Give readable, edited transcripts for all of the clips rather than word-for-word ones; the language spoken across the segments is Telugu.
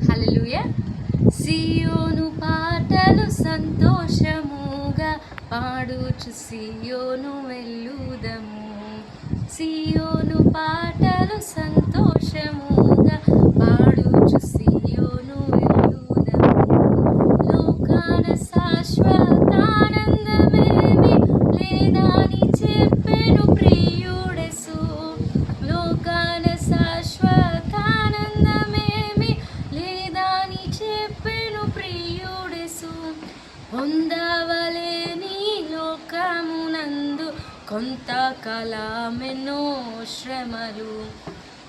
హల్లెలూయా. సియోను పాటలు సంతోషముగా పాడుచు సియోను వెళ్ళుదము. సియోను పాటలు సంతోషముగా పాడుచు సియోను వెళ్ళుదము. లోకాన శాశ్వతానందమేమి లేదని చెప్పెను ప్రియుడెసు. లోకాన శాశ్వతానందమేమి లేదని చెప్పెను ప్రియుడెసు. పొందవలేని లోకమునందు కొంతకాలమెన్నో శ్రమలు.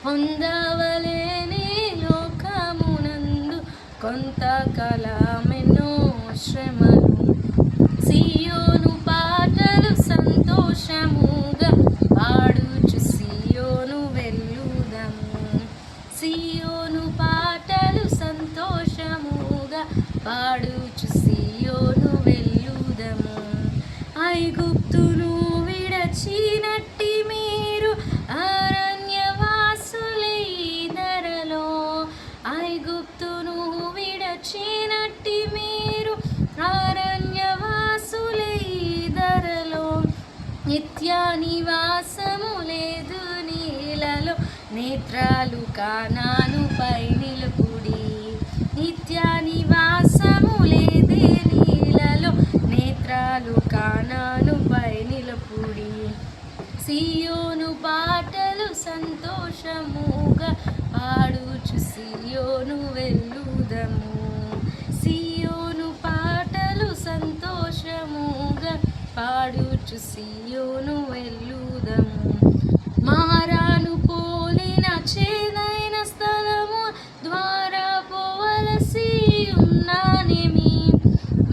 పొందవలేని లోకమునందు కొంతకాలమెన్నో శ్రమలు. సియోను పాటలు సంతోషముగా పాడుచు సియోను వెళ్ళుదము. సియోను పాటలు సంతోషముగా పాడుచు సియోను వెళ్ళుదము. ఐగుప్తును విడచినట్టి మీరు అరణ్యవాసులే ఈ ధరలో. ఐగుప్తును విడచినట్టి మీరు అరణ్యవాసులే ఈ ధరలో. నిత్య నివాసము లేదు నీలలో, నేత్రాలు కానానుపై నిలుపుడి. నిత్య నివాసము లేదే నీలలో, నేత్రాలు కానానుపై నిలుపుడి. సియోను పాటలు సంతోషముగా పాడుచు సియోను వెళ్ళుదము. సియోను పాటలు సంతోషముగా పాడుచు సియోను వెళ్ళుదము. మారాను పోలిన చేదైన స్థలము ద్వారా పోవలసి ఉన్నానేమి.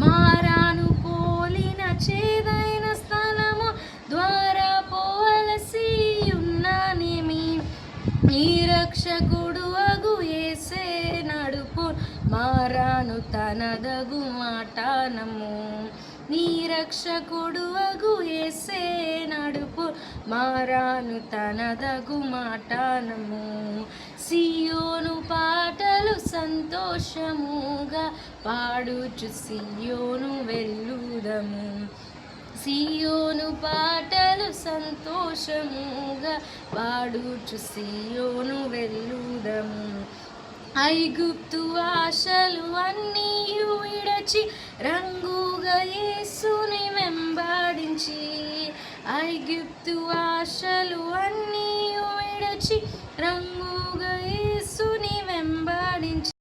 మారాను పోలిన చేదైన స్థలము ద్వారా పోవలసి ఉన్నానేమి. నీ రక్షకుడు అగు యేసే నడుపు మారాను తనదగు మాటనము. నీ రక్షకుడు అగు యేసే నడుపు మారాను తనదగు మాటనము. సియోను పాటలు సంతోషముగా పాడుచు సియోను వెళ్ళుదము. సియోను పాటలు సంతోషముగా పాడుచు సియోను వెళ్ళుదము. ఐగుప్తు ఆశలు అన్నీ విడచి రంగుగా యేసుని వెంబడించి. ఐగుప్తు ఆశలు అన్నీ విడచి రంగుగా యేసు